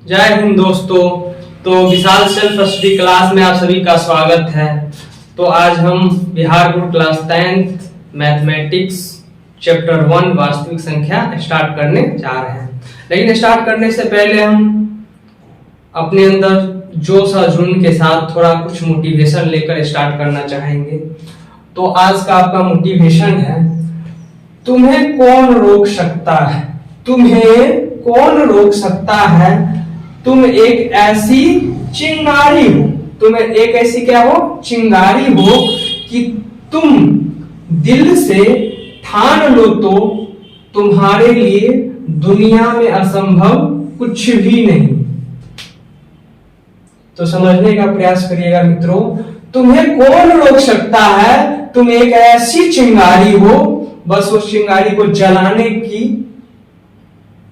जय हिंद दोस्तों। तो विशाल सेल्फ स्टडी क्लास में आप सभी का स्वागत है। तो आज हम Bihar board class 10th mathematics chapter 1 वास्तविक संख्या स्टार्ट करने जा रहे हैं। लेकिन स्टार्ट करने से पहले हम अपने अंदर जोश और जुनून के साथ थोड़ा कुछ मोटिवेशन लेकर स्टार्ट करना चाहेंगे। तो आज का आपका मोटिवेशन है, तुम्हें कौन रोक सकता है, तुम्हें कौन रोक सकता है, तुम एक ऐसी चिंगारी हो, तुम एक ऐसी क्या हो, चिंगारी हो कि तुम दिल से ठान लो तो तुम्हारे लिए दुनिया में असंभव कुछ भी नहीं। तो समझने का प्रयास करिएगा मित्रों, तुम्हें कौन रोक सकता है, तुम एक ऐसी चिंगारी हो, बस उस चिंगारी को जलाने की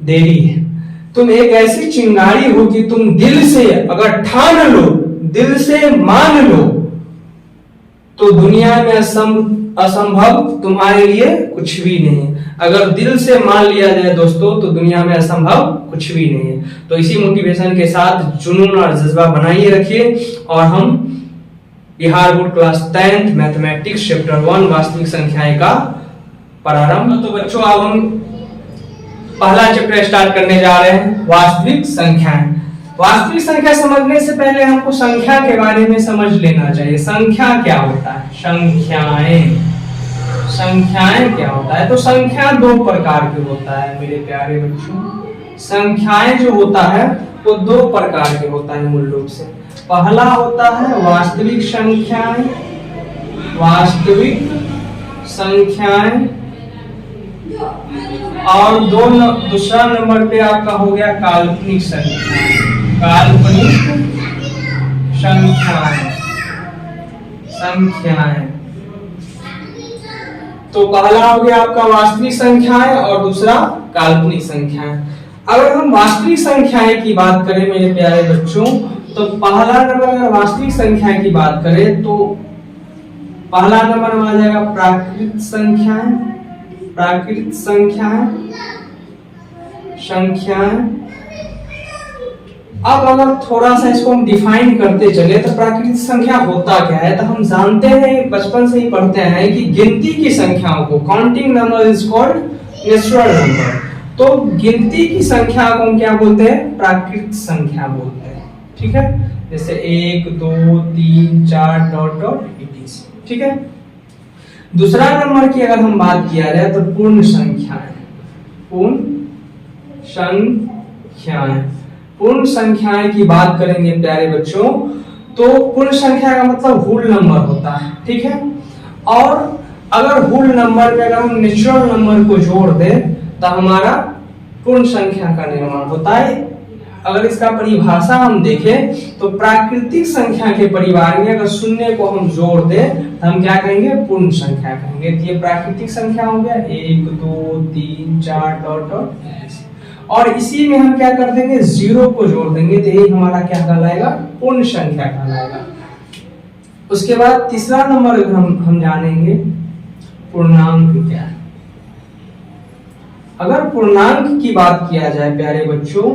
देरी है। तुम एक ऐसी चिंगारी हो कि तुम दिल से अगर ठान लो, दिल से मान लो तो दुनिया में असंभव तुम्हारे लिए कुछ भी नहीं है। अगर दिल से मान लिया जाए दोस्तों तो दुनिया में असंभव कुछ भी नहीं है। तो इसी मोटिवेशन के साथ जुनून और जज्बा बनाइए रखिए और हम Bihar board class 10th mathematics chapter 1 वास्तविक संख्याएं का प्रारंभ। तो बच्चों अब हम पहला चैप्टर स्टार्ट करने जा रहे हैं, वास्तविक संख्याएं। वास्तविक संख्या समझने से पहले हमको संख्या के बारे में समझ लेना चाहिए। संख्या क्या होता है, संख्याएं, संख्याएं क्या होता है। तो संख्या दो प्रकार की होता है मेरे प्यारे बच्चों। संख्याएं जो होता है वो दो प्रकार के होता है मूल रूप से। पहला होता है वास्तविक संख्याएं, वास्तविक संख्याएं, और दूसरा नंबर पे आपका हो गया काल्पनिक संख्याएं, काल्पनिक संख्याएं, संख्याएं। तो पहला हो गया आपका वास्तविक संख्याएं और दूसरा काल्पनिक संख्याएं। अगर हम वास्तविक संख्याएं की बात करें मेरे प्यारे बच्चों, तो पहला नंबर अगर वास्तविक संख्या की बात करें तो पहला नंबर में आ जाएगा प्राकृत संख्याएं, प्राकृत संख्याएं, संख्याएं। अब अगर थोड़ा सा इसको हम डिफाइन करते चले तो प्राकृतिक संख्या होता क्या है, तो हम जानते हैं, बचपन से ही पढ़ते हैं कि गिनती की संख्याओं को, counting number is called natural number. तो गिनती की संख्या को हम क्या बोलते हैं, प्राकृतिक संख्या बोलते हैं। ठीक है, जैसे 1 2 3 4 डॉट डॉट इटीज। ठीक है, दूसरा नंबर की अगर हम बात किया जाए तो पूर्ण संख्याएं, पूर्ण संख्याएं, पूर्ण संख्याएं की बात करेंगे प्यारे बच्चों तो पूर्ण संख्या का मतलब होल नंबर होता है। ठीक है, और अगर होल नंबर में अगर हम नेचुरल नंबर को जोड़ दें तो हमारा पूर्ण संख्या का निर्माण होता है। अगर इसका परिभाषा हम देखें तो प्राकृतिक संख्या के परिवार में अगर शून्य को हम जोड़ दें तो हम क्या कहेंगे, पूर्ण संख्या कहेंगे। तो ये प्राकृतिक संख्या हो गया 1 2 3 4 डॉट डॉट। और इसी में हम क्या कर देंगे, जीरो को जोड़ देंगे तो ये हमारा क्या कहलाएगा, पूर्ण संख्या कहलाएगा। उसके बाद तीसरा नंबर हम जानेंगे पूर्णांक क्या है। अगर पूर्णांक की बात किया जाए प्यारे बच्चों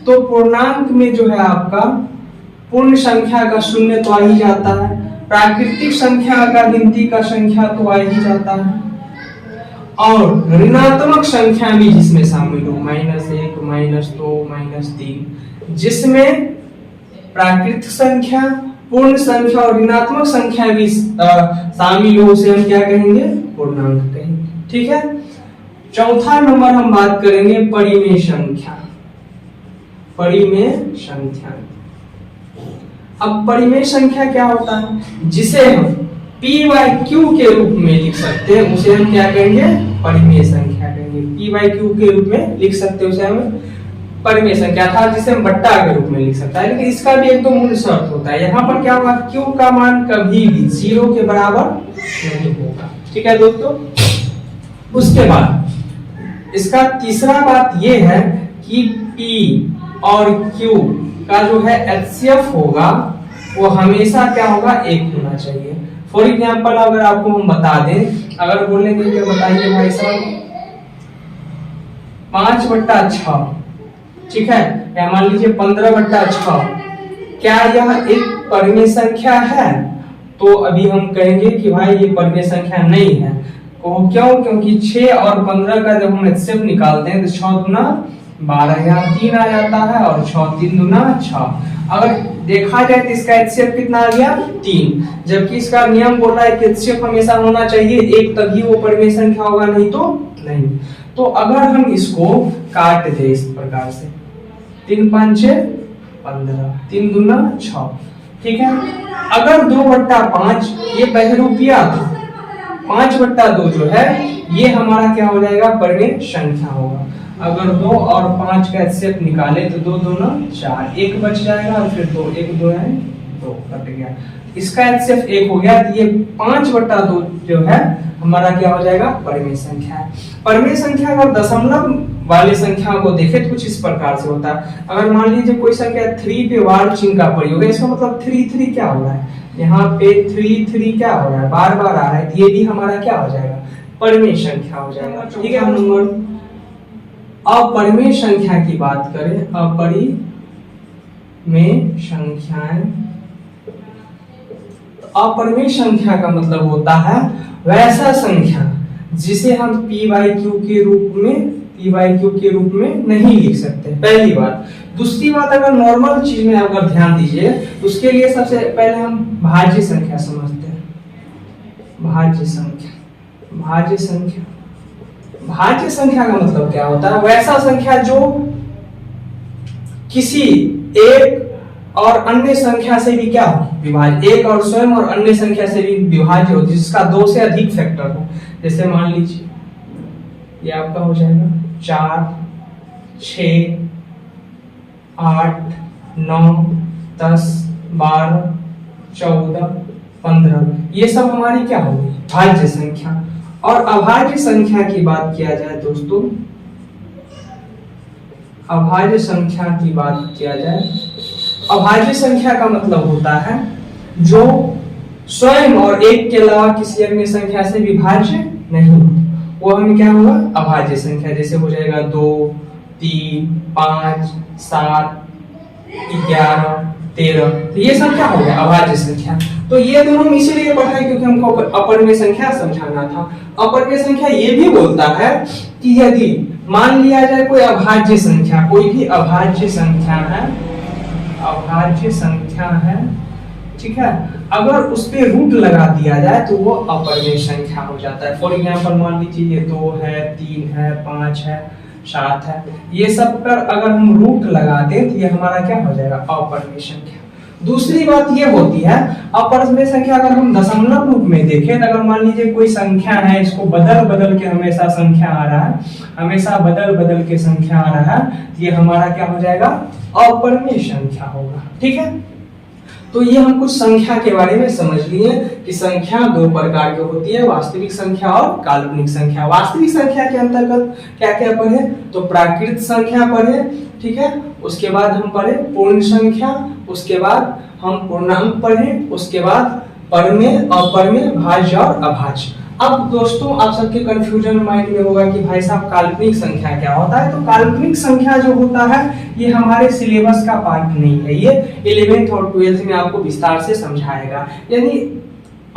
तो पूर्णांक में जो है आपका पूर्ण संख्या का शून्य तो आ ही जाता है, प्राकृतिक संख्या का गिनती का संख्या तो आ ही जाता है, और ऋणात्मक संख्या भी जिसमें शामिल हो, -1 -2 -3, जिसमें प्राकृतिक संख्या, पूर्ण संख्या और ऋणात्मक संख्या भी शामिल हो, उसे हम क्या कहेंगे, पूर्णांक कहेंगे। ठीक है, चौथा नंबर हम बात करेंगे परिमेय संख्या, परिमेय संख्या। अब परिमेय संख्या क्या होता है, जिसे हम p/q के रूप में लिख सकते हैं, उसे हम क्या कहेंगे, परिमेय संख्या कहेंगे। p/q के रूप में लिख सकते हैं उसे हम परिमेय संख्या था, जिसे हम बट्टा के रूप में लिख सकता है। लेकिन इसका भी एक तो मूल शर्त होता है, यहाँ पर क्या होगा, q का मान कभी भी 0 के बराबर नहीं होगा। ठीक है दोस्तों, उसके बाद इसका तीसरा बात यह है कि p और q का जो है HCF होगा वो हमेशा क्या होगा, 1 होना चाहिए। फॉर एग्जाम्पल अगर आपको हम बता दें, अगर बोलने के लिए बताइए भाई साहब 5/6, ठीक है, या मान लीजिए 15/6, क्या यह एक परिमेय संख्या है? तो अभी हम कहेंगे कि भाई ये परिमेय संख्या नहीं है। क्यों? क्योंकि 6 और 15 का जब हम एचसीएफ निकालते हैं तो 6 दूना 12, यहाँ 3 आ जाता है और 6 3 दूना 6। अगर देखा जाए तो इसका एचसीएफ कितना आ गया? 3। जबकि इसका नियम बोल रहा है कि एचसीएफ हमेशा होना चाहिए 1, तभी वो परिमेय संख्या होगा, नहीं तो नहीं। तो अगर हम इसको काट दे इस प्रकार से, 3 5 6 15, 3 दूना 6, ठीक है। अगर 2/5 ये बहरूपिया था, 5/2 जो है ये हमारा क्या हो जाएगा? परिमेय संख्या होगा। अगर 2 और 5 का एचसीएफ निकाले तो 2 दूना 4, 1 बच जाएगा और फिर 2, 1 2 है 2 कट गया। इसका एचसीएफ 1 हो गया, तो ये 5/2 जो है हमारा क्या हो जाएगा? परिमेय संख्या है। परिमेय संख्या अगर दशमलव वाली संख्या को देखें तो कुछ इस प्रकार से होता है। अगर मान लीजिए कोई संख्या 3 पे वार चिन्ह का प्रयोग है, इसका मतलब 3 3 क्या हो रहा है? यहाँ पे 3 3 क्या हो रहा है? बार बार आ रहा है, तो ये भी हमारा क्या हो जाएगा? परिमेय संख्या हो जाएगा, ठीक है। नंबर अपरिमेय संख्या की बात करें, अपरिमेय संख्याएं, अपरिमेय संख्या का मतलब होता है वैसा संख्या जिसे हम p/q के रूप में नहीं लिख सकते, पहली बात। दूसरी बात, अगर नॉर्मल चीज में अगर ध्यान दीजिए तो उसके लिए सबसे पहले हम भाज्य संख्या समझते हैं। भाज्य संख्या का मतलब क्या होता है? वैसा संख्या जो किसी एक और अन्य संख्या से भी क्या हो? विभाज्य। एक और स्वयं और अन्य संख्या से भी विभाज्य हो, जिसका 2 से अधिक फैक्टर हो। जैसे मान लीजिए ये आपका हो जाएगा 4 6 8 9 10 12 14 15, ये सब हमारी क्या होगी? भाज्य संख्या। और अभाज्य संख्या की बात किया जाए दोस्तों, अभाज्य संख्या की बात किया जाए, अभाज्य संख्या का मतलब होता है जो स्वयं और एक के अलावा किसी अन्य संख्या से विभाज्य नहीं हो, वो हमें क्या होगा? अभाज्य संख्या। जैसे हो जाएगा 2 3 5 7 11 13, तो ये सब क्या हो गया? अभाज्य संख्या। तो ये दोनों हम इसीलिए पढ़ा क्योंकि हमको अपरिमेय संख्या समझाना था। अपरिमेय संख्या ये भी बोलता है कि यदि मान लिया जाए कोई अभाज्य संख्या, कोई भी अभाज्य संख्या है, ठीक है, अगर उस पे रूट लगा दिया जाए तो वो अपरिमेय संख्या हो जाता है। फॉर एग्जांपल मान लीजिए ये 2 है 3 है 5 है 7 है, ये सब पर अगर हम रूट लगा दें तो ये हमारा क्या हो जाएगा? अपरिमेय संख्या। दूसरी बात ये होती है अपरिमेय संख्या अगर हम दशमलव रूप में देखें, तो अगर मान लीजिए कोई संख्या है, इसको बदल के हमेशा संख्या आ रहा है, हमेशा बदल के संख्या आ रहा है, तो ये हमारा क्या हो जाएगा? अपरिमेय संख्या होगा, ठीक है। तो ये हम कुछ संख्या के बारे में समझ लिए कि संख्या 2 प्रकार की होती है, वास्तविक संख्या और काल्पनिक संख्या। वास्तविक संख्या के अंतर्गत क्या क्या पढ़े? तो प्राकृत संख्या पढ़े, ठीक है। उसके बाद हम पढ़े पूर्ण संख्या, उसके बाद हम पूर्णांक पढ़े, उसके बाद परिमेय, अपरिमेय, भाज्य और अभाज्य। अब दोस्तों आप सबके कंफ्यूजन माइंड में होगा कि भाई साहब काल्पनिक संख्या क्या होता है? तो काल्पनिक संख्या जो होता है ये हमारे सिलेबस का पार्ट नहीं है, ये 11th और 12th में आपको विस्तार से समझाएगा। यानी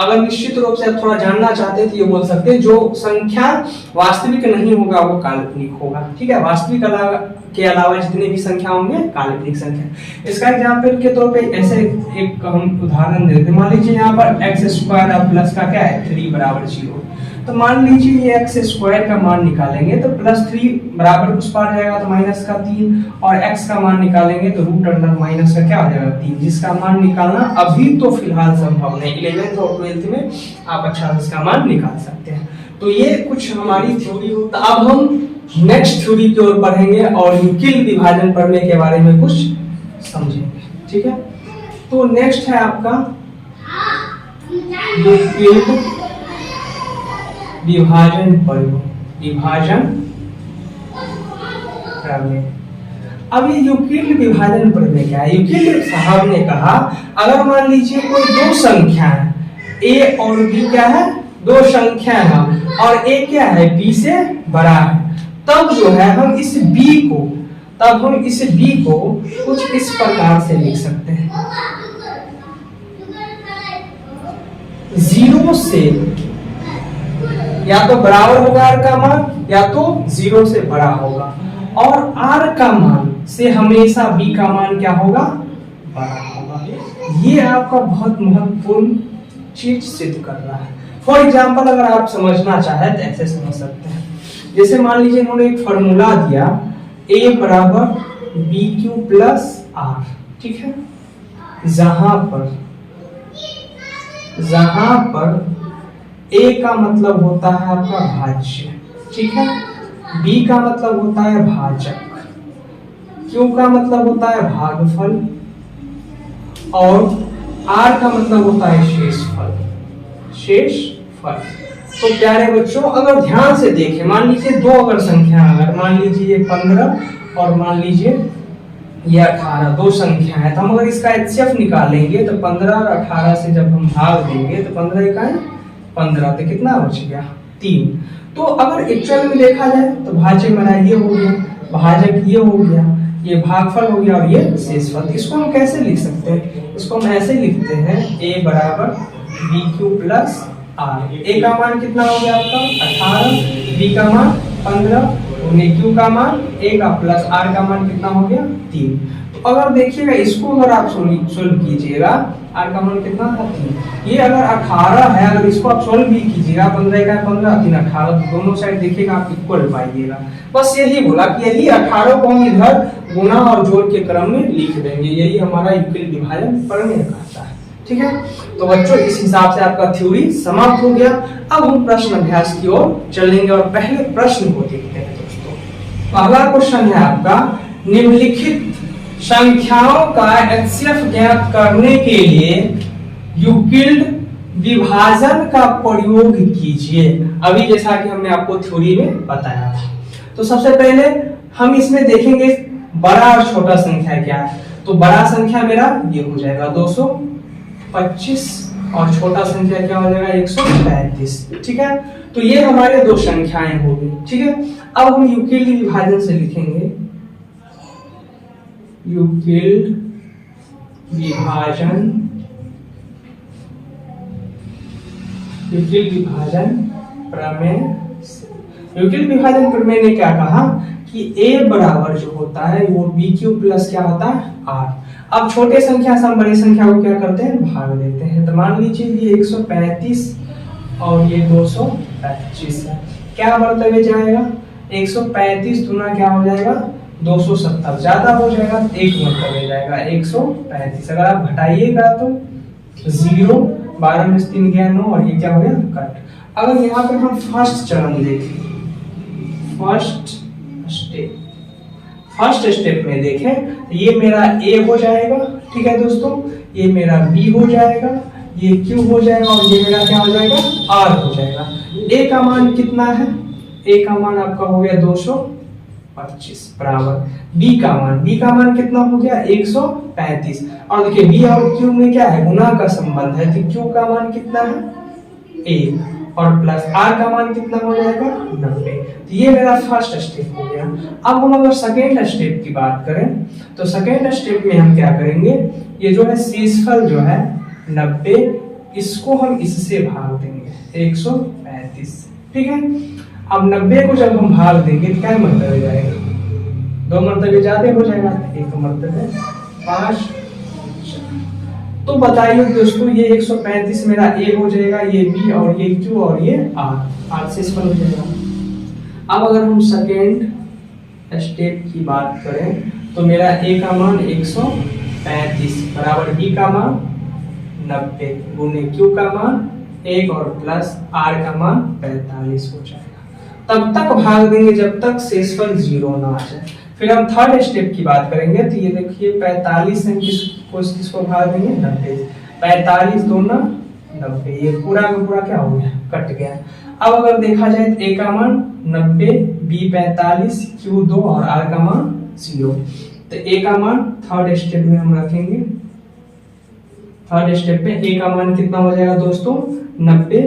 अगर निश्चित रूप से आप थोड़ा जानना चाहते हैं तो ये बोल सकते हैं जो संख्या वास्तविक नहीं होगा वो काल्पनिक होगा, ठीक है। वास्तविक के अलावा जितने भी संख्या होंगे काल्पनिक संख्या। इसका एग्जांपल के तौर पे ऐसे एक हम उदाहरण देते हैं। मान लीजिए यहाँ पर x² प्लस का क्या है 3 बराबर 0, तो मान लीजिए ये x² का मान निकालेंगे तो +3 बराबर कुछ पार जाएगा तो -3, और x का मान निकालेंगे तो √अंडर का क्या हो जाएगा 3, जिसका मान निकालना अभी तो फिलहाल संभव नहीं। 11th और 12th में आप अच्छा इसका मान निकाल सकते हैं। तो ये कुछ हमारी थ्योरी होता। अब हम नेक्स्ट थ्योरी की ओर बढ़ेंगे और यूक्लिड विभाजन पढ़ने के बारे में कुछ समझेंगे, ठीक है। तो नेक्स्ट है आपका यूक्लिड विभाजन प्रयोग, विभाजन प्रमेय। अब ये यूक्लिड विभाजन प्रमेय क्या है? यूक्लिड साहब ने कहा अगर मान लीजिए कोई दो संख्या है, a और b क्या है? दो संख्या है और a क्या है? b से बड़ा है, तब जो है हम इस b को तब हम इस b को कुछ इस प्रकार से लिख सकते हैं, 0 से या तो बराबर होगा r का मान या तो 0 से बड़ा होगा, और r का मान से हमेशा b का मान क्या होगा, बड़ा होगा। ये आपका बहुत महत्वपूर्ण चीज सिद्ध कर रहा है। फॉर एग्जाम्पल अगर आप समझना चाहे तो ऐसे समझ सकते हैं, जैसे मान लीजिए इन्होंने एक फॉर्मूला दिया a बराबर बी क्यू प्लस आर, ठीक है, जहां पर a का मतलब होता है आपका भाज्य, ठीक है, b का मतलब होता है भाजक, q का मतलब होता है भागफल, और r का मतलब होता है शेषफल। तो प्यारे बच्चों अगर ध्यान से देखें, मान लीजिए दो अगर संख्या, अगर मान लीजिए 15 और मान लीजिए ये 18, दो संख्या है, तो हम अगर इसका HCF निकालेंगे तो 15 और 18 से जब हम भाग देंगे तो 15 इकाई 15, तो कितना बच गया, 3। तो अगर एक्चुअल में देखा जाए तो भाज्य मेरा ये हो गया, भाजक ये हो गया, ये भागफल हो गया और ये शेषफल। इसको हम कैसे लिख सकते हैं, इसको हम ऐसे लिखते हैं a बराबर बी क्यू प्लस आर। ए का मान कितना हो गया आपका 18, बी का मान 15, क्यू का मान ए का प्लस आर का मान कितना हो गया 3। तो अगर देखिएगा इसको अगर आप सोल्व कीजिएगा, आर का मान कितना था 3, ये अगर 18 है, अगर इसको आप सोल्व भी कीजिएगा 15 का 15 3 18, दोनों साइड देखिएगा आप इक्वल पाइएगा। बस यही बोला कि यही 18 को हम इधर गुना और जोड़ के क्रम में लिख देंगे, यही हमारा इक्वल विभाजन प्रमेय कहता है, ठीक है। तो बच्चों इस हिसाब से आपका थ्योरी समाप्त हो गया। अब हम प्रश्न अभ्यास की ओर चलेंगे और पहले प्रश्न को देखते हैं दोस्तों। पहला क्वेश्चन है आपका, निम्नलिखित संख्याओं का HCF ज्ञात करने के लिए यूक्लिड विभाजन का प्रयोग कीजिए। अभी जैसा कि हमने आपको थ्योरी में बताया था, तो सबसे पहले हम इसमें देखेंगे बड़ा और छोटा संख्या क्या है। तो बड़ा संख्या मेरा ये हो जाएगा 225 और छोटा संख्या क्या हो जाएगा 135, ठीक है। तो ये हमारे दो संख्याएं हो गई, ठीक है। अब हम यूक्लिड विभाजन से लिखेंगे, यूक्लिड विभाजन प्रमेय। यूक्लिड विभाजन प्रमेय ने क्या कहा कि a बराबर जो होता है वो बी क्यू प्लस क्या होता है r। अब छोटे संख्या से हम बड़ी संख्या को क्या करते हैं, भाग देते हैं। तो मान लीजिए ये 135 और ये 225 है, क्या मर्तबे जाएगा 135 गुना क्या हो जाएगा 270, ज्यादा हो जाएगा एक मर्तबे जाएगा 135। अगर आप घटाइएगा तो 0, 12 में 3 गया 9 और ये क्या हो गया कट। अगर यहाँ पे हम फर्स्ट चरण देखें, फर्स्ट स्टेप में देखें, ये मेरा a हो जाएगा, ठीक है दोस्तों, ये मेरा b हो जाएगा, ये q हो जाएगा और ये मेरा क्या हो जाएगा r हो जाएगा। a का मान कितना है, a का मान आपका हो गया 225 बराबर b का मान कितना हो गया 135। और देखिए b और q में क्या है, गुना का संबंध है, तो q का मान कितना है 1 और प्लस r का मान कितना हो जाएगा 90। तो ये मेरा फर्स्ट स्टेप हो गया। अब हम अगर सेकेंड स्टेप की बात करें, तो सेकेंड स्टेप में हम क्या करेंगे, ये जो है शेषफल जो है 90, इसको हम इससे भाग देंगे 135, ठीक है। अब 90 को जब हम भाग देंगे तो क्या मर्तबे जाएगा, 2 मर्तबे ज्यादा हो जाएगा, 1 मर्तबे 5। तो बताइए दोस्तों ये 135 मेरा a हो जाएगा, ये b और ये q और ये r शेषफल हो जाएगा। अब अगर हम सेकेंड स्टेप की बात करें तो मेरा a का मान 135 बराबर b का मान 90 गुने q का मान 1 और प्लस r का मान 45 हो जाएगा। तब तक भाग देंगे जब तक शेषफल 0 ना आ जाए। फिर हम थर्ड स्टेप की बात करेंगे, तो ये देखिए 45 से किसको भाग देंगे 90, 45 दूना 90, ये पूरा का पूरा क्या हो गया कट गया। अब अगर देखा जाए तो a का मान 90, b 45, q 2 और r का मान 0। तो a का मान थर्ड स्टेप में हम रखेंगे, थर्ड स्टेप में a का मान कितना हो जाएगा दोस्तों 90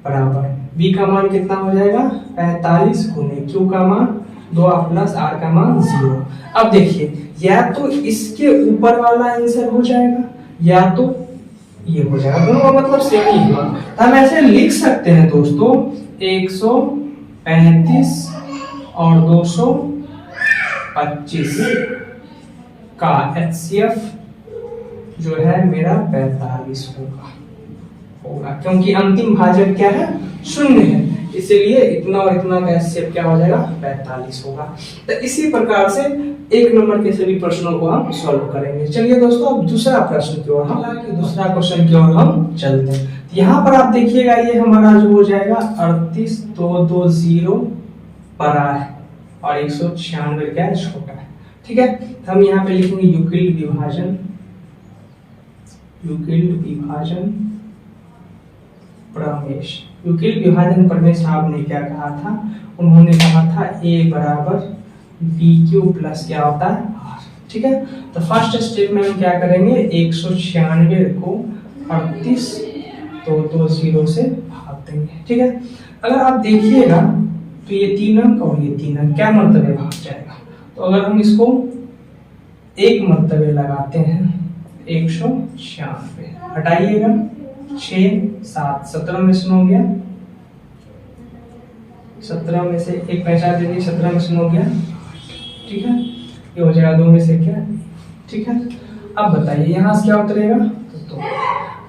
बराबर b का मान कितना हो जाएगा 45 गुने q का मान 2 प्लस आर का मान 0। अब देखिए या तो इसके ऊपर वाला आंसर हो जाएगा या तो ये हो जाएगा, दोनों का मतलब सेम ही होगा। तो हम ऐसे लिख सकते हैं दोस्तों 135 और 225 का HCF जो है मेरा 45 होगा क्योंकि अंतिम भाजक क्या है, शून्य है, इसीलिए इतना और इतना का HCF क्या हो जाएगा, 45 होगा। तो इसी प्रकार से 1 नंबर के सभी प्रश्नों को हम सॉल्व करेंगे। चलिए दोस्तों अब दूसरा प्रश्न की ओर दूसरा क्वेश्चन की ओर हम चलते हैं। यहाँ पर आप देखिएगा ये हमारा जो हो जाएगा 38,220 बड़ा है और 196 क्या है, छोटा है। ठीक है, तो हम यहाँ पे लिखेंगे यूक्लिड विभाजन प्रमेय। यूक्लिड विभाजन प्रमेय साहब ने क्या कहा था, उन्होंने कहा था a बराबर BQ प्लस क्या होता है R। ठीक है, तो फर्स्ट स्टेप में हम क्या करेंगे, 196 को 38,220 से भाग देंगे। ठीक है, अगर आप देखिएगा तो ये 3 अंक और ये 3 अंक क्या मर्तबे भाग जाएगा। तो अगर हम इसको एक मर्तबे लगाते हैं 196 हटाइएगा 6 7 17 में से हो गया, 17 में से एक पैसा दे दिए, 17 में से हो गया। ठीक है, ये हो जाएगा 2 में से क्या। ठीक है, अब बताइए यहाँ से क्या उतरेगा, तो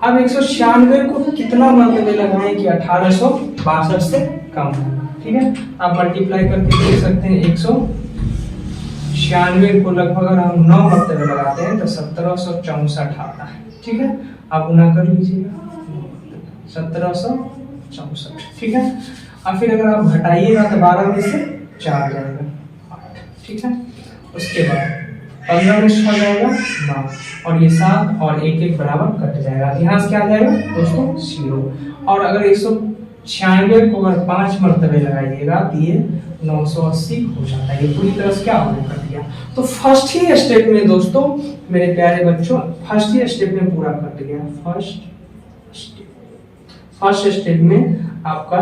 अब 196 को कितना मर्तबे लगाएं कि 1862 से कम है। ठीक है, आप मल्टीप्लाई करके देख सकते हैं 196 को लगभग अगर हम 9 मर्तबे लगाते हैं तो 1764 आता है। ठीक है, आप गुना कर लीजिएगा 1764। ठीक है, और फिर अगर आप घटाइएगा तो 12 में से 4 जाएगा 8। ठीक है, उसके बाद 15 में से हो जाएगा 9 और ये 7 और 1 बराबर कट जाएगा। यहाँ से क्या आ जाएगा दोस्तों 0। और अगर 196 को अगर 5 मर्तबे लगाइएगा तो ये 980 हो जाता है। ये पूरी तरह से क्या होने कट गया। तो फर्स्ट ही स्टेप में दोस्तों मेरे प्यारे बच्चों, फर्स्ट ही स्टेप में पूरा कट गया। फर्स्ट स्टेप में आपका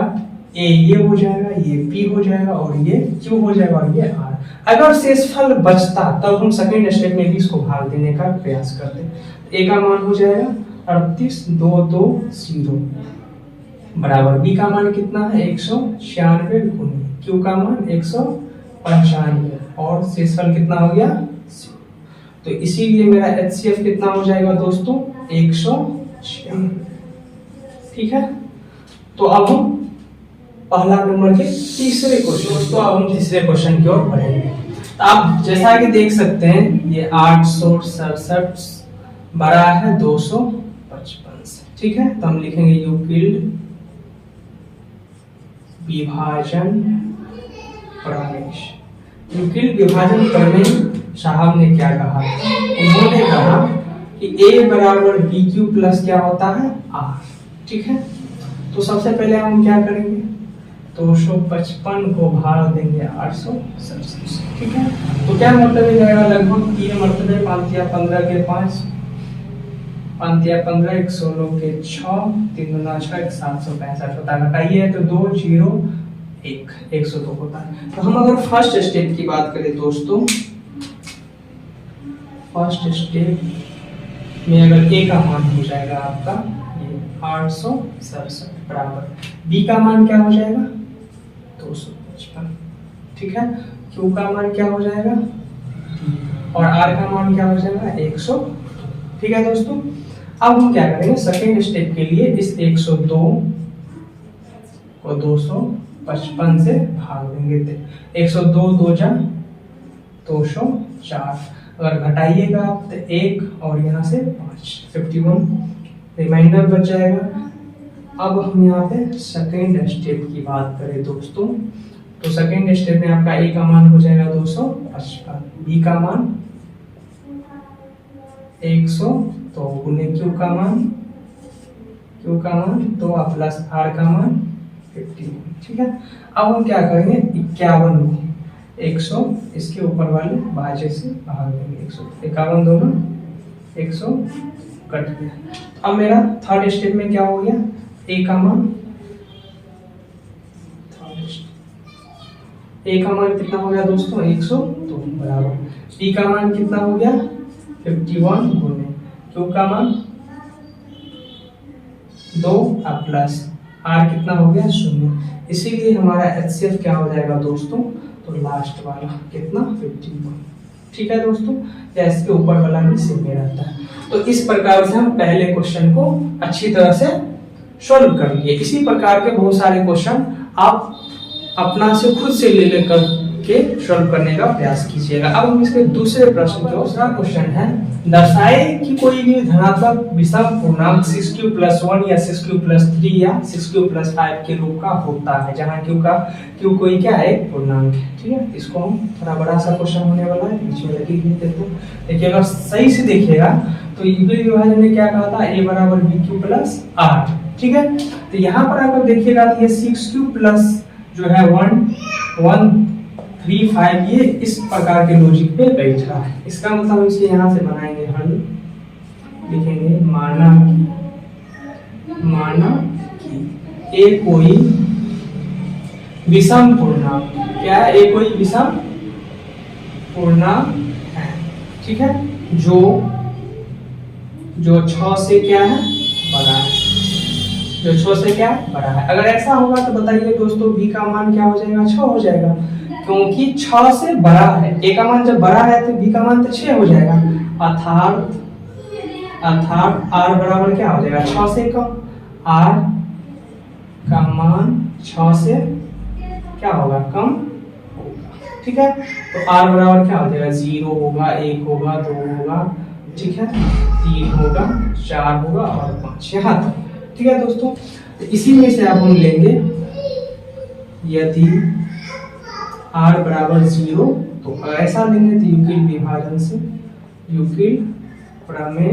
ए ये हो जाएगा, ये पी हो जाएगा और ये क्यू हो जाएगा और ये आर। अगर शेषफल बचता तब हम सेकंड स्टेप में भी इसको भाग देने का प्रयास करते हैं। ए का मान हो जाएगा 38,220 बराबर बी का मान कितना है 196 गुनी क्यू का मान 195 और शेषफल कितना हो गया। तो इसीलिए मेरा HCF कितना हो जाएगा दोस्तों 196। ठीक है, तो अब हम पहला नंबर के तीसरे क्वेश्चन, दोस्तों अब हम तीसरे क्वेश्चन की ओर बढ़ेंगे। तो आप जैसा कि देख सकते हैं ये 867 बड़ा है 255 से। ठीक है, तो हम लिखेंगे यूक्लिड विभाजन प्रमेय। यूक्लिड विभाजन प्रमेय साहब ने क्या कहा, उन्होंने कहा कि a बराबर BQ प्लस क्या होता है R। ठीक है, तो सबसे पहले हम क्या करेंगे 255 को भाग देंगे 867। ठीक है, तो क्या मर्तबे जाएगा, लगभग 3 मर्तबे 5 या 15 के 5 5 या 15 116 के 6 3 गुना 6 765 होता है। घटाइए तो 2 0 1 102 होता है। तो हम अगर फर्स्ट स्टेप की बात करें दोस्तों, फर्स्ट स्टेप में अगर a का मान हो जाएगा आपका 867 बराबर b का मान क्या हो जाएगा 255। ठीक है, q का मान क्या हो जाएगा और r का मान क्या हो जाएगा 100। ठीक है दोस्तों, अब हम क्या करेंगे सेकेंड स्टेप के लिए इस 102 को 255 से भाग देंगे। 102 2 जा 204, अगर घटाइएगा आप तो 1 और यहाँ से 5 51 रिमाइंडर बच जाएगा। अब हम यहाँ पे सेकेंड स्टेप की बात करें दोस्तों, तो सेकेंड स्टेप में आपका a का मान हो जाएगा 255, b का मान 100 तो गुने q का मान 2 प्लस r का मान 51। ठीक है, अब हम क्या करेंगे 51 को 100 इसके ऊपर वाले भाज्य से भाग देंगे 151 दोनों 100 कट गया। अब मेरा थर्ड स्टेप में क्या हो गया a का मान ए का मान कितना हो गया दोस्तों 102 बराबर टी का मान कितना हो गया 51 गुने क्यू का मान 2 और प्लस आर कितना हो गया 0। इसीलिए हमारा एचसीएफ क्या हो जाएगा दोस्तों, तो लास्ट वाला कितना 51। ठीक है दोस्तों, या इसके ऊपर वाला भी सेम ही रहता है। तो इस प्रकार से हम पहले क्वेश्चन को अच्छी तरह से सॉल्व कर लिए। इसी प्रकार के बहुत सारे क्वेश्चन आप अपना से खुद से ले लेकर के सॉल्व करने का प्रयास कीजिएगा। अब हम इसके दूसरे प्रश्न का दूसरा क्वेश्चन है, दर्शाए कि कोई भी धनात्मक विषम पूर्णांक 6q+1 या 6q+3 या 6q+5 के रूप का होता है, जहां q कोई क्या है पूर्णांक है। ठीक है, इसको हम थोड़ा बड़ा सा क्वेश्चन होने वाला है, बीच में लगी देते हैं। देखिए अगर सही से देखिएगा तो युगल विभाजन में क्या कहा था, a बराबर bq+r। ठीक है, तो यहाँ पर अगर देखिएगा तो ये 6q+ जो है 1 3 5 ये इस प्रकार के लॉजिक पे बैठ रहा है। इसका मतलब इसे यहाँ से बनाएंगे हल, लिखेंगे माना कि ए कोई विषम पूर्णांक, क्या है ए कोई विषम पूर्णांक है। ठीक है, जो 6 से क्या है बड़ा है, जो 6 से क्या बड़ा है। अगर ऐसा होगा तो बताइए दोस्तों b का मान क्या हो जाएगा 6 हो जाएगा, क्योंकि 6 से बड़ा है। a का मान जब बड़ा है तो b का मान तो 6 हो जाएगा, अर्थात r बराबर क्या हो जाएगा 6 से कम। r का मान 6 से क्या होगा कम होगा। ठीक है, तो r बराबर क्या हो जाएगा 0 होगा, 1 होगा, 2 होगा, ठीक है, 3 होगा, 4 होगा और 5 यहाँ तक। ठीक है दोस्तों, तो इसी में से अब हम लेंगे यदि r बराबर 0, तो ऐसा लेंगे तो यूक्लिड विभाजन से, यूक्लिड प्रमेय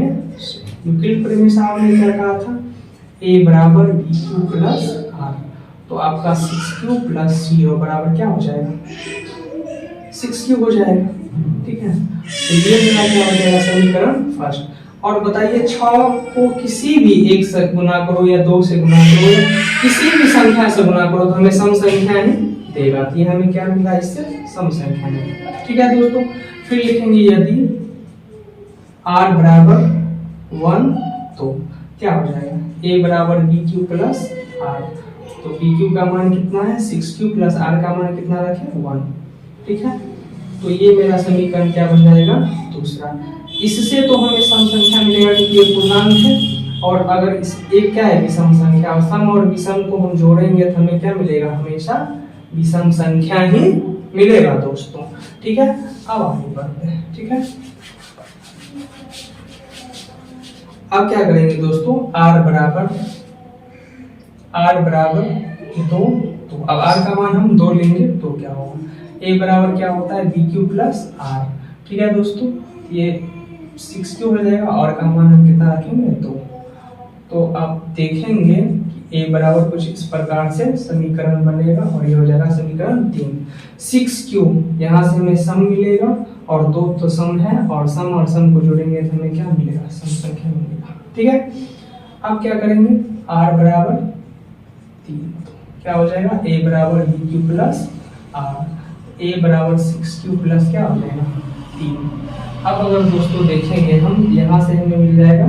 से आपने क्या कहा था, a बराबर bq+r, तो आपका 6q+0 बराबर क्या हो जाएगा 6q हो जाएगा। ठीक है, तो ये मेरा क्या हो जाएगा समीकरण फर्स्ट। और बताइए 6 को किसी भी 1 से गुना करो या 2 से गुना करो या किसी भी संख्या से गुना करो तो हमें सम संख्या ही देगा। तो ये हमें क्या मिला इससे सम संख्या मिला। ठीक है दोस्तों, फिर लिखेंगे यदि r बराबर 1 तो क्या हो जाएगा a बराबर bq+r, तो bq का मान कितना है 6q+r का मान कितना रखें 1। ठीक है, तो ये मेरा समीकरण क्या बन जाएगा दूसरा। इससे तो हमें सम संख्या मिलेगा क्योंकि ये पूर्णांक है, और अगर इस एक क्या है विषम संख्या, और सम और विषम को हम जोड़ेंगे तो हमें क्या मिलेगा हमेशा विषम संख्या ही मिलेगा दोस्तों। ठीक है, अब आगे बढ़ते हैं। ठीक है, अब क्या करेंगे दोस्तों, r बराबर 2, तो अब r का मान हम 2 लेंगे तो क्या होगा, a बराबर क्या होता है bq+r। ठीक है दोस्तों, ये 6q हो जाएगा और का मान हम कितना रखेंगे 2। तो आप देखेंगे कि a बराबर कुछ इस प्रकार से समीकरण बनेगा और ये हो जाएगा समीकरण 3। 6q यहाँ से हमें सम मिलेगा और 2 तो सम है, और सम को जोड़ेंगे तो हमें क्या मिलेगा सम संख्या मिलेगा। ठीक है, अब क्या करेंगे r बराबर 3, क्या हो जाएगा a बराबर bq+r, a बराबर 6q+ क्या हो जाएगा 3। अब अगर दोस्तों देखेंगे हम, यहाँ से हमें मिल जाएगा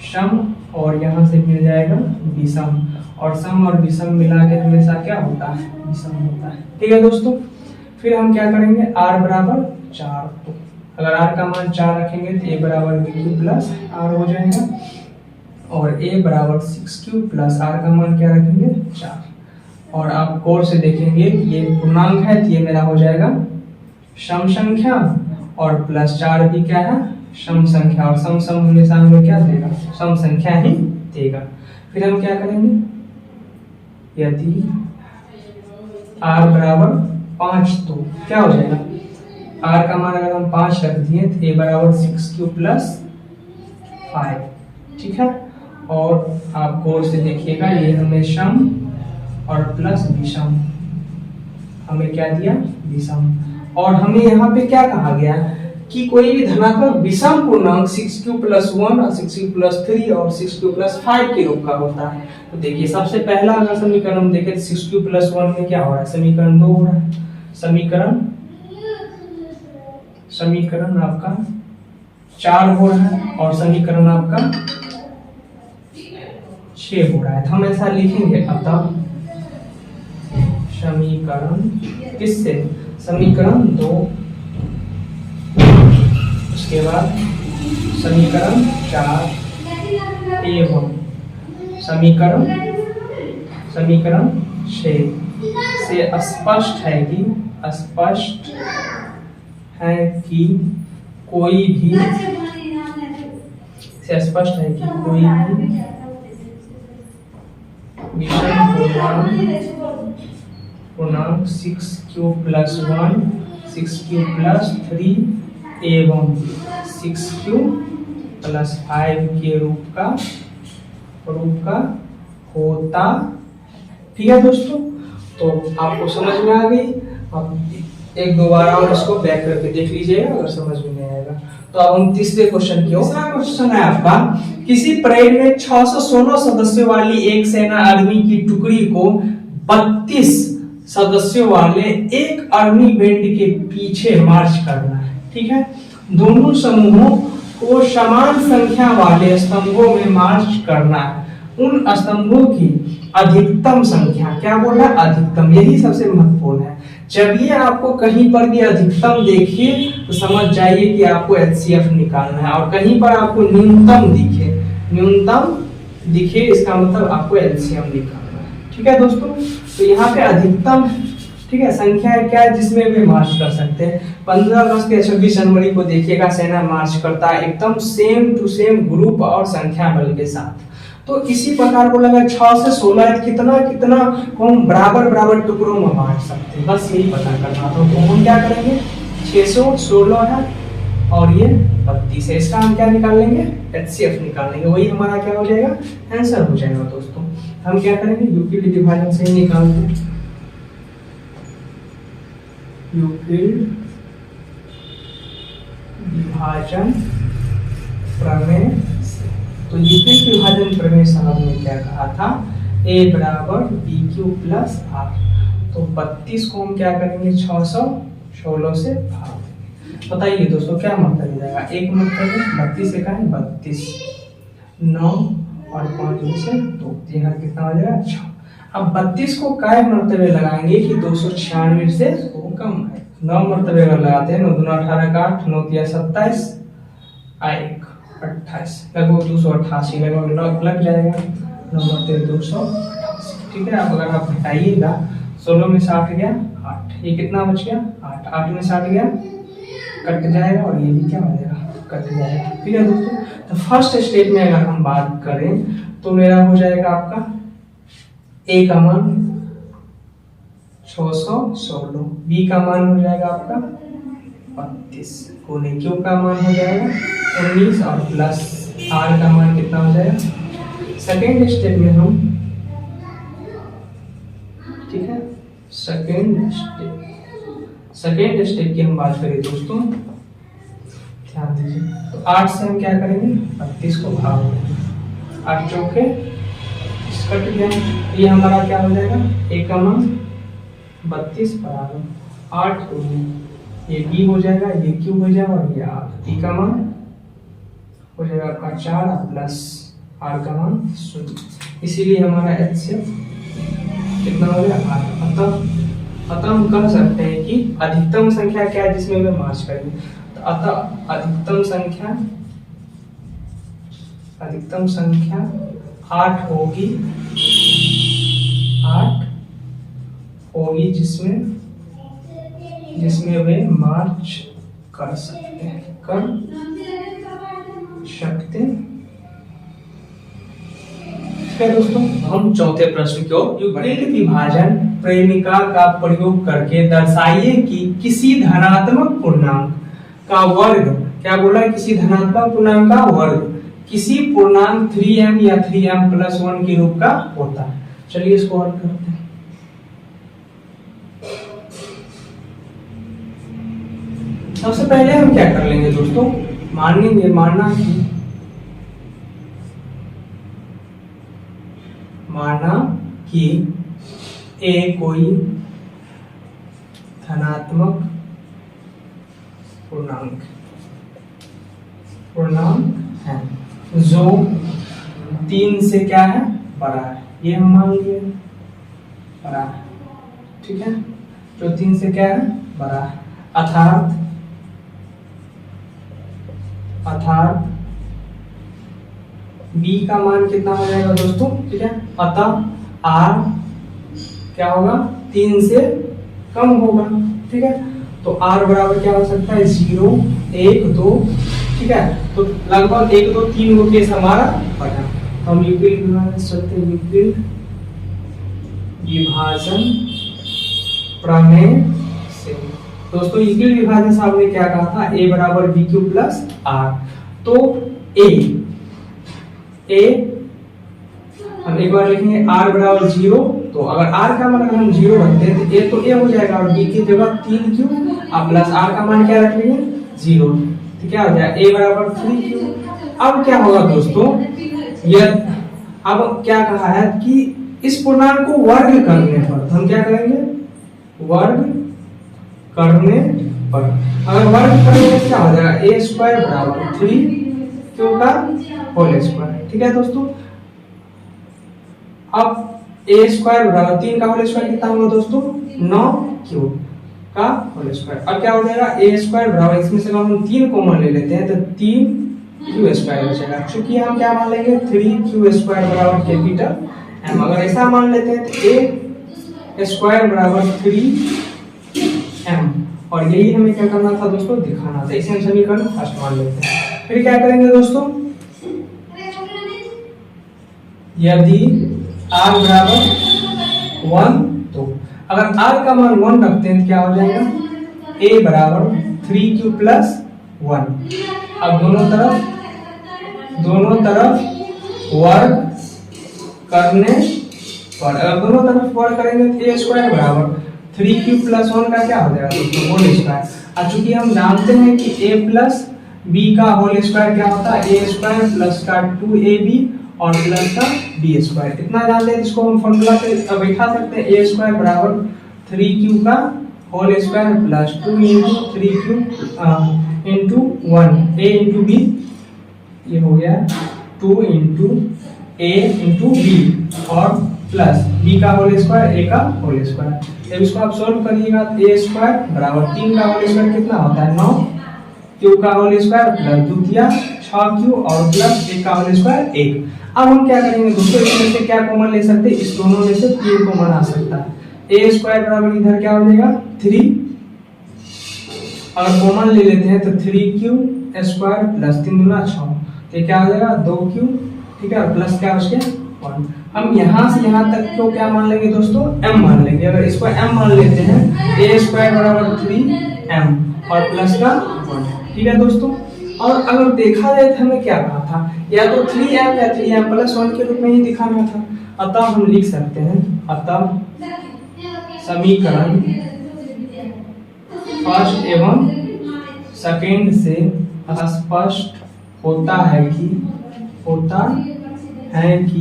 सम और यहाँ से मिल जाएगा विषम, और सम और विषम मिला के हमेशा क्या होता है विषम होता है। ठीक है दोस्तों, फिर हम क्या करेंगे r बराबर 4, तो अगर r का मान 4 रखेंगे तो a बराबर bq+r हो जाएगा, और a बराबर 6q+r का मान क्या रखेंगे 4। और आप गौर से देखेंगे ये पूर्णांक है तो ये मेरा हो जाएगा सम संख्या, और +4 भी क्या है सम संख्या, और सम हमेशा हमें क्या देगा सम संख्या ही देगा। फिर हम क्या करेंगे, यदि r बराबर 5 तो क्या हो जाएगा, r का मान अगर हम 5 रख दिए तो a बराबर 6q+5। ठीक है, और आप गौर से देखिएगा ये हमें सम और प्लस विषम हमें क्या दिया विषम, और हमें यहाँ पे क्या कहा गया कि कोई भी धनात्मक विषम पूर्णांक 6q+1 और 6q+3 और 6q+5 के रूप का होता है। तो देखिए सबसे पहला अगर समीकरण हम देखें तो 6q+1 में क्या हो रहा है समीकरण 2 हो रहा है, समीकरण आपका 4 हो रहा है और समीकरण आपका 6 हो रहा है। तो हम ऐसा लिखेंगे, अतः समीकरण किससे, समीकरण 2, उसके बाद समीकरण 4 एवं समीकरण 6 से स्पष्ट है कि कोई भी विषम पूर्णांक 6q+1 6q+3 एवं 6q+5 के रूप का होता। ठीक है दोस्तों, तो आपको समझ में आ गई। आप एक दो बार और इसको बैक करके देख लीजिएगा अगर समझ में नहीं आएगा। तो अब हम तीसरे क्वेश्चन की ओर। तीसरा क्वेश्चन है आपका, किसी परेड में 616 सदस्यों वाली एक सेना आर्मी की टुकड़ी को 32 सदस्यों वाले एक आर्मी बैंड के पीछे मार्च करना है। ठीक है, दोनों समूहों को समान संख्या वाले स्तंभों में मार्च करना है। उन स्तंभों की अधिकतम संख्या, क्या बोला, अधिकतम, यही सबसे महत्वपूर्ण है। जब ये आपको कहीं पर भी अधिकतम देखिए तो समझ जाइए कि आपको एचसीएफ निकालना है, और कहीं पर आपको न्यूनतम दिखे इसका मतलब आपको एलसीएम निकालना है। ठीक है दोस्तों, तो यहाँ पे अधिकतम, ठीक है, संख्या है क्या जिसमें वे मार्च कर सकते हैं। 15 अगस्त या 26 जनवरी को देखिएगा सेना मार्च करता है एकदम सेम टू सेम ग्रुप और संख्या बल के साथ। तो इसी प्रकार को लगा 6 से 16 कितना हम बराबर टुकड़ों में बांट सकते हैं, बस यही पता करना था। तो हम क्या करेंगे, 616 है और ये 32 है, इसका हम क्या निकाल लेंगे, एचसीएफ निकाल लेंगे। वही हमारा क्या हो जाएगा, आंसर हो जाएगा। दोस्तों हम क्या करेंगे, यूक्लिड विभाजन से ही निकालते हैं, यूक्लिड विभाजन प्रमेय। तो यूक्लिड विभाजन प्रमेय साहब ने क्या कहा था, a बराबर bq+r। तो 32 को हम क्या करेंगे, 616 से भाग देंगे। बताइए दोस्तों क्या मतलब जाएगा, एक मतलब है 32 से का है 32, 9 और 5 में से 2, यहाँ कितना हो जाएगा 6। अब 32 को काय मर्तबे लगाएंगे कि 296 से कम है। 9 मर्तबे अगर लगाते हैं, 9 दूना 18 का 8, 9 तिया 27, 1 28, लगभग 288 लगभग लग जाएगा। 9 मर्तबे 288। ठीक है, अब अगर आप घटाइएगा 16 में 60 गया 8, ये कितना बच गया 8, 8 में 60 गया कट जाएगा और ये भी क्या हो जाएगा, कट जाएगा। ठीक है दोस्तों, तो फर्स्ट स्टेप में अगर हम बात करें तो मेरा हो जाएगा आपका ए का मान 616, बी का मान हो जाएगा आपका 32, कोने क्यू का मान हो जाएगा 19 और प्लस आर का मान कितना हो जाएगा। सेकेंड स्टेप में हम, ठीक है, सेकेंड स्टेप की हम बात करें दोस्तों, ध्यान दीजिए। तो 8 से हम क्या करेंगे, 32 को भाग देंगे, 8 चौके कट गया, ये हमारा क्या हो जाएगा, ए का मान 32 बराबर 8 ये बी हो जाएगा, ये क्यू हो जाएगा और ये आर। बी का मान हो जाएगा आपका 4 प्लस आर का मान 0, इसीलिए हमारा एचसीएफ कितना हो गया 8। अतः हम कह सकते हैं कि अधिकतम संख्या क्या है जिसमें वे मार्च करेंगे। तो अतः अधिकतम संख्या 8 होगी, जिसमें वे मार्च कर सकते हैं, ठीक है दोस्तों। हम चौथे प्रश्न की ओर। यूक्लिड विभाजन प्रेमिका का प्रयोग करके दर्शाइए कि किसी धनात्मक पूर्णांक का वर्ग, क्या बोला है, किसी धनात्मक पूर्णांक का वर्ग किसी पूर्णांक 3m या 3m+1 के रूप का होता है। चलिए इसको हल करते हैं। सबसे पहले हम क्या कर लेंगे दोस्तों, माना कि ए कोई धनात्मक पूर्णांक पूर्णांक है जो 3 से क्या है बड़ा है, ये हम मान लिए बड़ा है, ठीक है, जो 3 से क्या है बड़ा है, अर्थात b का मान कितना हो जाएगा दोस्तों, ठीक है, अतः r क्या होगा 3 से कम होगा, ठीक है, तो r बराबर क्या हो सकता है 0 1 2, ठीक है, तो लगभग 1 2 3 को केस हमारा पढ़ा, तो हम यूक्लिड विभाजन सकते हैं, यूक्लिड विभाजन प्रमेय से। दोस्तों यूक्लिड विभाजन से आपने क्या कहा था, a बराबर b क्यूब प्लस r, तो a हम एक बार लिखेंगे r बराबर 0, तो अगर r का मान अगर हम 0 रखते हैं तो a हो जाएगा और b की जगह 3 क्यू और प्लस r का मान क्या रख लेंगे 0, तो क्या हो जाएगा a बराबर 3 क्यू। अब क्या होगा दोस्तों, यह अब क्या कहा है कि इस पूर्णांक को वर्ग करने पर हम क्या करेंगे, वर्ग करने पर, अगर वर्ग करेंगे तो क्या हो जाएगा a स्क्वायर बराबर 3 क्यू का होल स्क्वायर, ठीक है दोस्तों। अब a स्क्वायर बराबर 3 का होल स्क्वायर कितना होगा दोस्तों 9 क्यू का होल स्क्वायर। अब क्या हो जाएगा a स्क्वायर बराबर, इसमें से हम 3 कॉमन ले लेते हैं तो 3 क्यू स्क्वायर बचेगा, क्योंकि हम क्या मान लेंगे 3 क्यू स्क्वायर बराबर कैपिटल m, अगर ऐसा मान लेते हैं तो a स्क्वायर बराबर 3m, और यही हमें क्या करना था दोस्तों दिखाना था, इसे हम समीकरण फर्स्ट मान लेते हैं। फिर क्या करेंगे दोस्तों, यदि r बराबर 1, तो अगर r का मान 1 रखते हैं तो क्या हो जाएगा a बराबर 3 क्यू प्लस 1। अब दोनों तरफ वर्ग करने पर, अगर दोनों तरफ वर्ग करेंगे तो a स्क्वायर बराबर 3 क्यू प्लस 1 का क्या हो जाएगा दोस्तों होल स्क्वायर। अब चूंकि हम जानते हैं कि a प्लस b का होल स्क्वायर क्या होता है, a स्क्वायर प्लस का 2ab और प्लस का b स्क्वायर, इतना जानते हैं, इसको हम फॉर्मूला पे बैठा सकते हैं, a स्क्वायर बराबर 3q का whole square plus 2 into 3q into 1 a into b, ये हो गया 2 इंटू a इंटू b और प्लस b का होल स्क्वायर a का होल स्क्वायर। जब इसको आप सॉल्व करिएगा तो a स्क्वायर बराबर 3 का होल स्क्वायर कितना होता है 9 q का होल स्क्वायर प्लस द्वितीय 6q और प्लस a का होल स्क्वायर 1। अब हम क्या करेंगे दोस्तों, इसमें से क्या कॉमन ले सकते हैं, इस दोनों में से 3 कॉमन आ सकता है, a स्क्वायर बराबर इधर क्या हो जाएगा 3, अगर कॉमन ले लेते हैं तो 3q स्क्वायर प्लस 3 दूना 6, तो क्या हो जाएगा 2q, ठीक है, प्लस क्या उसके 1। हम यहाँ से यहाँ तक को क्या मान लेंगे दोस्तों m मान लेंगे, अगर इसको m मान लेते हैं a स्क्वायर बराबर 3m और प्लस का 1, ठीक है दोस्तों। और अगर देखा जाए तो हमें क्या कहा था, या तो 3m या 3m प्लस 1 के रूप में ही दिखाना था, अतः हम लिख सकते हैं, अतः समीकरण फर्स्ट एवं सेकंड से स्पष्ट होता है कि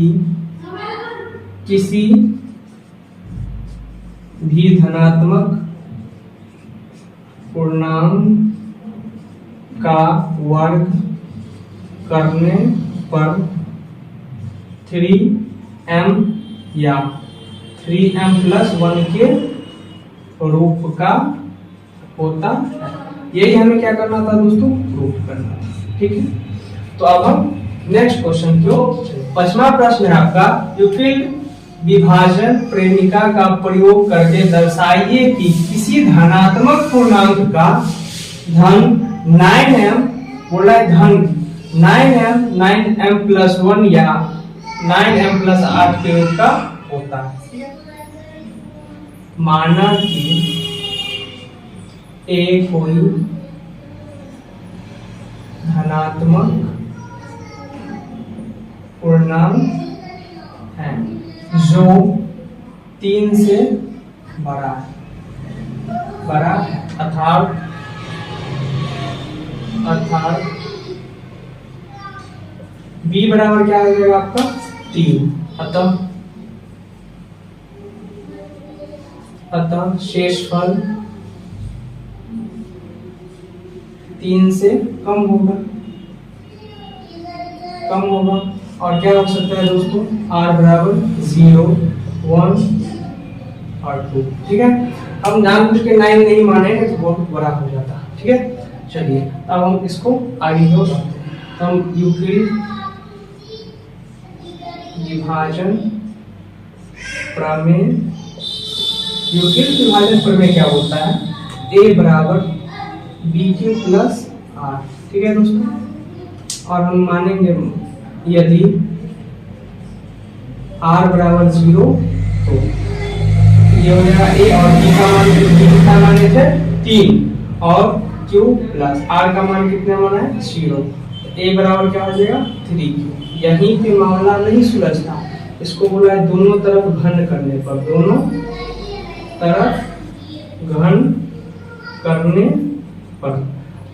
किसी भी धनात्मक पूर्णांक का वर्ग करने पर 3m या 3m प्लस 1 के रूप का होता है। यही हमें क्या करना था दोस्तों, प्रूफ करना था, ठीक है। तो अब हम नेक्स्ट क्वेश्चन को, 5वां प्रश्न है आपका, यूक्लिड विभाजन प्रेमिका का प्रयोग करके दर्शाइए कि किसी धनात्मक पूर्णांक का धन 9m, बोला है धन 9m प्लस 1 या 9m प्लस 8 के रूप का होता है। माना कि a कोई धनात्मक पूर्णांक है जो 3 से बड़ा है, अर्थात b बराबर क्या हो जाएगा आपका 3, अतः शेषफल 3 से कम होगा, कम होगा। और क्या हो सकता है दोस्तों, r बराबर 0, 1 और 2। ठीक है, हम जानबूझ के 9 नहीं मानेंगे तो बहुत बड़ा हो जाता। ठीक है, चलिए अब हम इसको आगे हो सकते हैं। तो हम यूक्लिड विभाजन प्रमेय, यूक्लिड विभाजन प्रमेय क्या होता है, a बराबर bq प्लस r। ठीक है दोस्तों, और हम मानेंगे यदि r बराबर 0 तो ये हो जाएगा a, और b का मान कितना माने थे 3, और q प्लस r का मान कितना माना है 0, a बराबर क्या हो जाएगा 3q। यहीं पे मामला नहीं सुलझता, इसको बोला है दोनों तरफ घन करने पर, दोनों तरफ घन करने पर।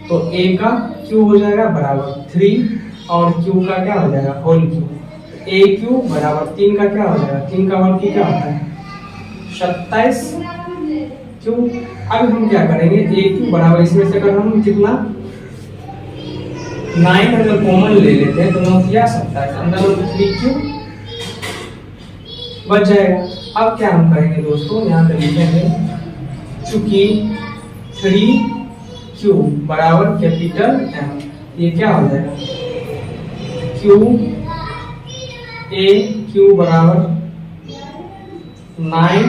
तो a का q हो जाएगा बराबर 3 और q का क्या हो जाएगा होल q। aq बराबर 3 का क्या हो जाएगा, 3 का होल q क्या होता है 27 q। अब हम क्या करेंगे, aq बराबर इसमें से अगर हम कितना 9 अगर कॉमन ले लेते हैं तो 9 या 27, अंदर में 3q बच जाएगा। अब क्या हम करेंगे दोस्तों, यहाँ पे लिखेंगे चूंकि 3q बराबर कैपिटल M, ये क्या हो जाएगा q a q बराबर 9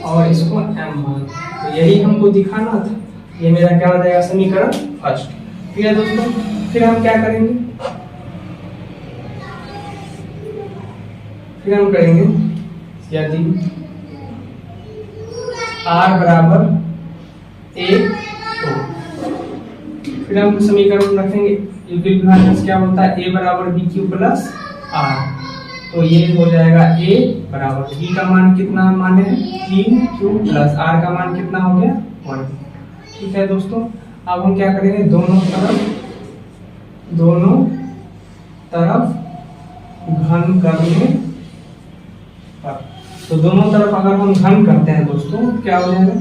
और इसको m मान, तो यही हमको दिखाना था। ये मेरा क्या हो जाएगा समीकरण फर्स्ट। ठीक है दोस्तों, फिर हम क्या करेंगे, फिर हम करेंगे यदि r बराबर 1 तो फिर हम समीकरण रखेंगे यूक्लिड विभाजन क्या होता है, a बराबर bq प्लस r। तो ये हो जाएगा a बराबर b का मान कितना माने 3q प्लस r का मान कितना हो गया 1। ठीक है दोस्तों, अब हम क्या करेंगे, दोनों तरफ घन करने पर। तो दोनों तरफ अगर हम घन करते हैं दोस्तों क्या हो जाएगा,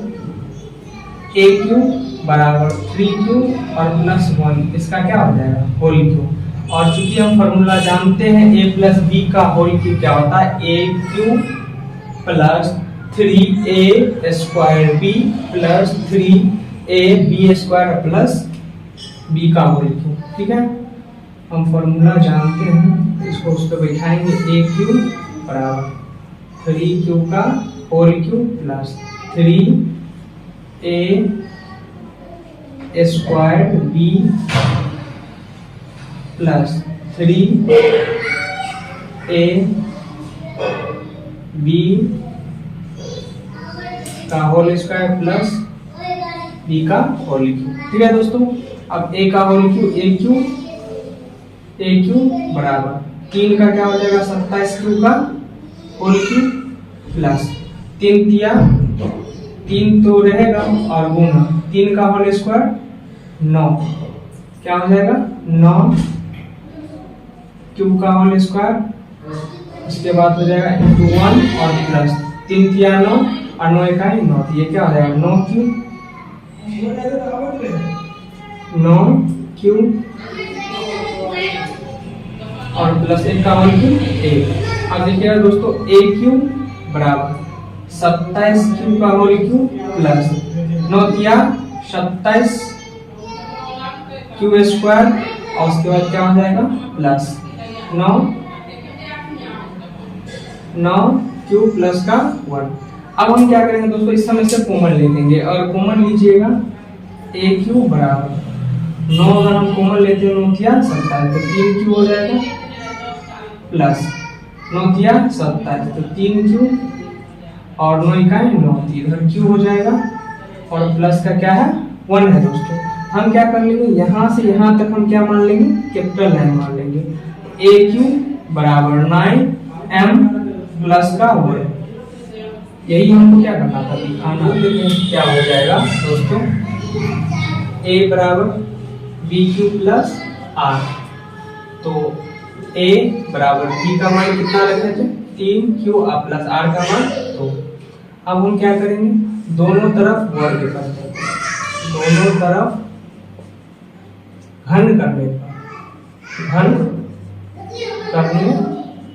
aq बराबर 3q और प्लस 1, इसका क्या हो जाएगा होल q। और चूंकि हम फॉर्मूला जानते हैं a प्लस b का होल q क्या होता है, aq plus 3a square b plus 3ab square plus b का होल q। ठीक है, हम फॉर्मूला जानते हैं, इसको उस पर बैठाएंगे aq बराबर 3q का whole q plus 3a square b plus 3ab का होल स्क्वायर प्लस b का होल क्यू। ठीक है दोस्तों, अब a का होल क्यू aq बराबर 3 का क्या हो जाएगा 27q का होल क्यू प्लस 3 तो रहेगा और गुना 3 का होल स्क्वायर 9, क्या हो जाएगा 9 क्यूब का होल स्क्वायर, उसके बाद हो जाएगा इंटू 1 और प्लस 3 9 और 9 इकाई 9, ये क्या हो जाएगा 9 क्यूब 9 क्यूब और प्लस 1 का होल क्यूब 1। अब देखिएगा दोस्तों a क्यूब बराबर 27 क्यूब का होल क्यूब प्लस 9 27 क्यूब स्क्वायर और उसके बाद क्या हो जाएगा प्लस 9 क्यूब प्लस का 1। अब हम क्या करेंगे दोस्तों, इस समय से कॉमन ले लेंगे और कॉमन लीजिएगा a क्यूब बराबर 9 अगर हम कॉमन लेते हैं 9 27 तो 3 क्यूब हो जाएगा प्लस 9 27 तो 3 क्यूब और 9 इकाई 9, इधर क्यूब हो जाएगा और प्लस का क्या है 1 है दोस्तों। हम क्या कर लेंगे, यहाँ से यहाँ तक हम क्या मान लेंगे कैपिटल 9 मान लेंगे, a क्यूब बराबर 9m प्लस का 1। यही हमको क्या करना था दिखाना, क्या हो जाएगा दोस्तों a बराबर b क्यूब प्लस r। तो a बराबर b का मान कितना रखे थे 3 क्यूब प्लस r का मान 2। अब हम क्या करेंगे, दोनों तरफ वर्ग करते हैं, दोनों तरफ घन करने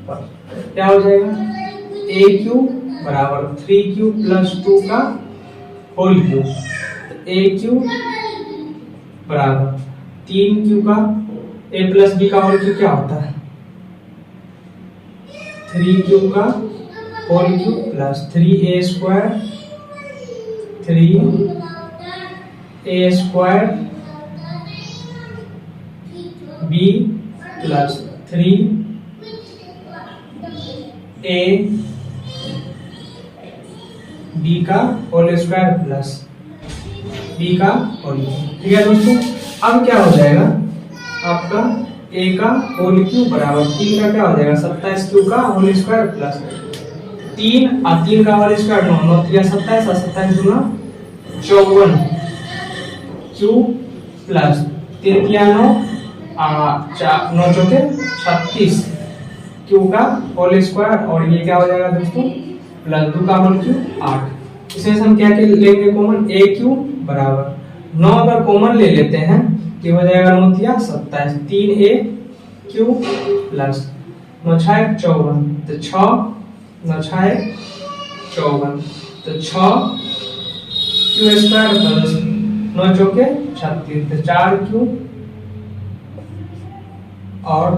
पर क्या हो जाएगा, ए क्यूब बराबर 3q प्लस 2 का होल क्यूब, ए क्यूब बराबर 3q का a प्लस बी का होल क्यूब क्या होता है 3q का whole cube plus 3a square b plus 3a b का होल स्क्वायर प्लस b का होल क्यूब। ठीक है दोस्तों, अब क्या हो जाएगा आपका a का होल क्यूब बराबर 3 का क्या हो जाएगा 27q का होल स्क्वायर प्लस 3 और 3 का होल स्क्वायर 9 9 3 27 और 27 गुना 54 q प्लस 3 3 9 9 चौके 36 q का होल स्क्वायर और ये क्या हो जाएगा दोस्तों प्लस 2 का होल क्यूब 8। इसमें से हम क्या क्या लेंगे कॉमन, a क्यूब बराबर 9 अगर कॉमन ले लेते हैं कि हो जाएगा 9 3 27 3a क्यूब प्लस 9 6 54 तो 6 9 6 54 तो 6 q स्क्वायर प्लस 9 चौके 36 तो 4 क्यूब और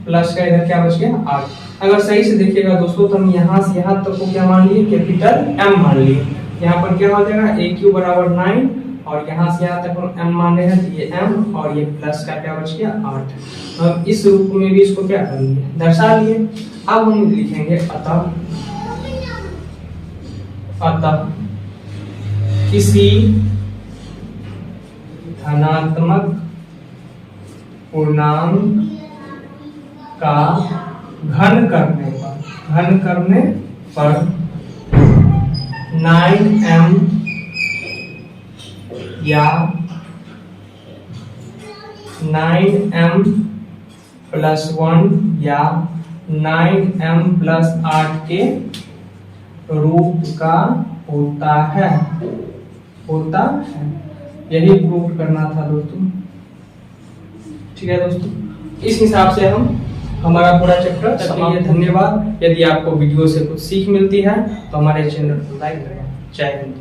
प्लस का इधर क्या बच गया 8। अगर सही से देखिएगा दोस्तों तो हम यहाँ से यहाँ तक को क्या मान लिए कैपिटल M मान लिए, यहाँ पर क्या हो जाएगा a क्यूब बराबर 9 और यहाँ से यहाँ तक हम m मान रहे हैं तो ये m और ये प्लस का क्या बच गया 8। अब इस रूप में भी इसको क्या कर लिए दर्शा लिए। अब हम लिखेंगे अतः किसी धनात्मक पूर्णांक का घन करने पर 9m या 9m प्लस 1 या 9m प्लस 8 के रूप का होता है। यही प्रूव करना था दोस्तों। ठीक है दोस्तों, इस हिसाब से हम हमारा पूरा चैप्टर समाप्त। धन्यवाद। यदि आपको वीडियो से कुछ सीख मिलती है तो हमारे चैनल को लाइक करें। जय हिंद।